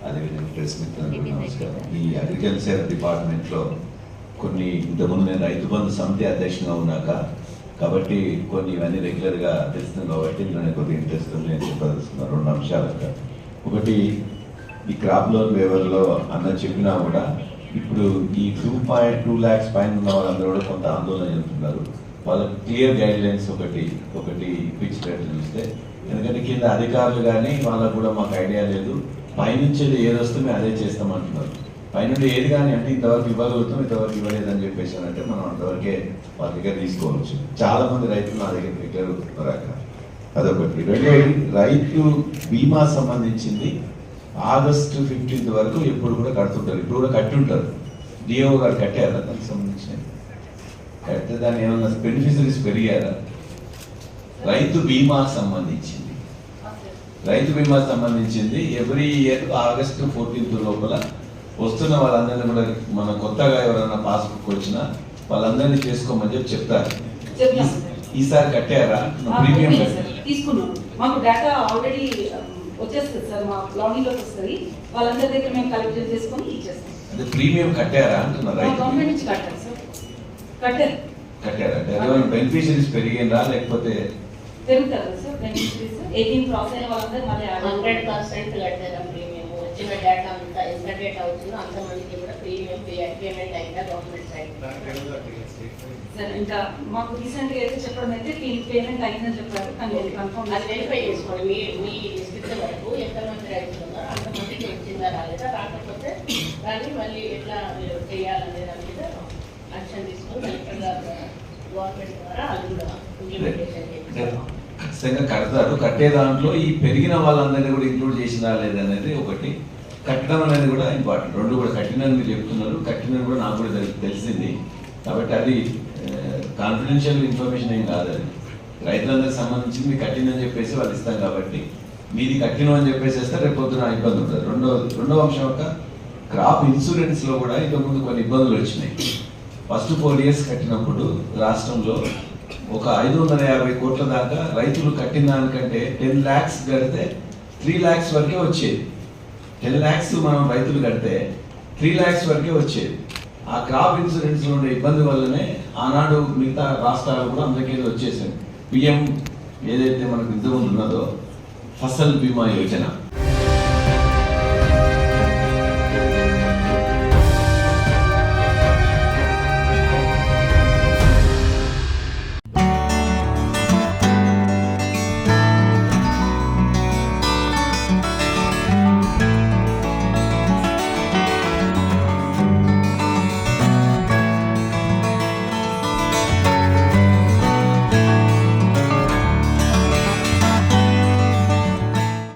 అదేవిధంగా ప్రెస్ మిత్రులకు నమస్కారం. ఈ అగ్రికల్చర్ డిపార్ట్మెంట్లో కొన్ని ఇంతకుముందు నేను రైతు బంధు సమితి అధ్యక్షునిగా ఉన్నాక కాబట్టి కొన్ని ఇవన్నీ రెగ్యులర్గా తెలుస్తుంది కాబట్టి నేను కొద్దిగా ఇంట్రెస్ట్ నేను చెప్పదలుచుకున్నాను. 2 అంశాలు. ఒకటి, ఈ క్రాప్ లోన్ వేవర్లో అన్న చెప్పినా కూడా ఇప్పుడు ఈ 2.2 lakhs పైన ఉన్న వాళ్ళందరూ కూడా కొంత ఆందోళన చెందుతున్నారు. వాళ్ళకి క్లియర్ గైడ్ లైన్స్ ఒకటి ఇప్పించినట్టు చూస్తే, ఎందుకంటే కింద అధికారులు కానీ వాళ్ళకు కూడా మాకు ఐడియా లేదు, పైనుంచి ఏది వస్తే మేము అదే చేస్తామంటున్నారు. పైనుండి ఏది కానీ అంటే ఇంతవరకు ఇవ్వగలుగుతాం, ఇంతవరకు ఇవ్వలేదని చెప్పేసి అంటే మనం అంతవరకే వాళ్ళ దగ్గర తీసుకోవచ్చు. చాలా మంది రైతులు నా దగ్గర దగ్గర అదొకటి. రెండోది, రైతు బీమా సంబంధించింది ఆగస్టు 15th వరకు ఎప్పుడు కూడా కడుతుంటారు. ఇప్పుడు కూడా కట్టి ఉంటారు. డిఓ గారు కట్టారా దానికి సంబంధించిన? కడితే దాన్ని ఏమన్నా బెనిఫిషరీస్ పెరిగారా? రైతు బీమా సంబంధించింది ఎవ్రీ ఇయర్ ఆగస్టు 14th లోపల వస్తున్న వాళ్ళందరినీ కూడా మన కొత్తగా ఎవరైనా పాస్బుక్ వచ్చినా వాళ్ళందరినీ చేసుకోమని చెప్తారు. ఈసారి కట్టారా? ప్రీమియం తీసుకున్నాం. మాకు డేటా ఆల్రెడీ వచ్చేస్తుంది సార్, మా లాగిన్ లోకి వస్తుంది. వాళ్ళందరి దగ్గర మేము కలెక్ట్ చేసుకొని ఇచ్చేస్తాం. అంటే ప్రీమియం కట్టారా అంటున్నారు? గవర్నమెంట్ నుంచి కట్టారు సార్. కట్టారా? బెనిఫిషరీస్ పెరిగిందా లేకపోతే పెరుగుతారు సార్? బెనిఫిషరీస్ 18 క్రాస్ అయిన వాళ్ళందరూ మళ్ళీ 100% కట్టారా ప్రీమియం? వచ్చిన డేటా అంతా ఎంత డేటా వచ్చిందో అంతమందికి కూడా ప్రీమియం పేమెంట్ అయిందా గవర్నమెంట్ సైడ్? సార్ ఇంకా మాకు రీసెంట్ గా అయితే చెప్పడం అయితే పేమెంట్ అయిందని చెప్పారు. కానీ కన్ఫర్మ్ అది వెరిఫై చేసుకోండి. మీ డిస్ట్రిక్ట్ వరకు ఎంతమంది రైతులు ఉన్నారో అంతమందికి వచ్చిందా రాలేదా, రాకపోతే దాన్ని మళ్ళీ ఎట్లా చేయాలనే దాని మీద యాక్షన్ తీసుకొని కలెక్టర్ గారు గవర్నమెంట్ ద్వారా అది కూడా ఇంప్లిమెంటేషన్ చేయాలి. ఖచ్చితంగా కడతారు. కట్టే దాంట్లో ఈ పెరిగిన వాళ్ళందరినీ కూడా ఇంక్లూడ్ చేసినా లేదనేది ఒకటి. కట్టడం అనేది కూడా ఇంపార్టెంట్. 2 కూడా కట్టినని మీరు చెప్తున్నారు, కట్టినని కూడా నాకు కూడా తెలిసింది. కాబట్టి అది కాన్ఫిడెన్షియల్ ఇన్ఫర్మేషన్ ఏం కాదు. అది రైతులందరికి సంబంధించి మీకు కట్టిందని చెప్పేసి వాళ్ళు ఇస్తాం కాబట్టి మీది కట్టినని చెప్పేసేస్తే రేపు పొద్దున ఇబ్బంది ఉంటుంది. రెండో అంశం ఒక క్రాప్ ఇన్సూరెన్స్లో కూడా ఇంతకుముందు కొన్ని ఇబ్బందులు వచ్చినాయి. ఫస్ట్ 4 years కట్టినప్పుడు రాష్ట్రంలో ఒక 550 కోట్ల దాకా రైతులు కట్టిన దానికంటే 10 lakhs కడితే 3 lakhs వరకే వచ్చేది. 10 lakhs మనం రైతులు కడితే 3 lakhs వరకే వచ్చేది. ఆ క్రాప్ ఇన్సూరెన్స్లో ఉండే ఇబ్బంది వల్లనే ఆనాడు మిగతా రాష్ట్రాలు కూడా అందరికీ వచ్చేసాయి. పిఎం ఏదైతే మనకు ఇంతకుముందు ఉన్నదో ఫసల్ బీమా యోజన,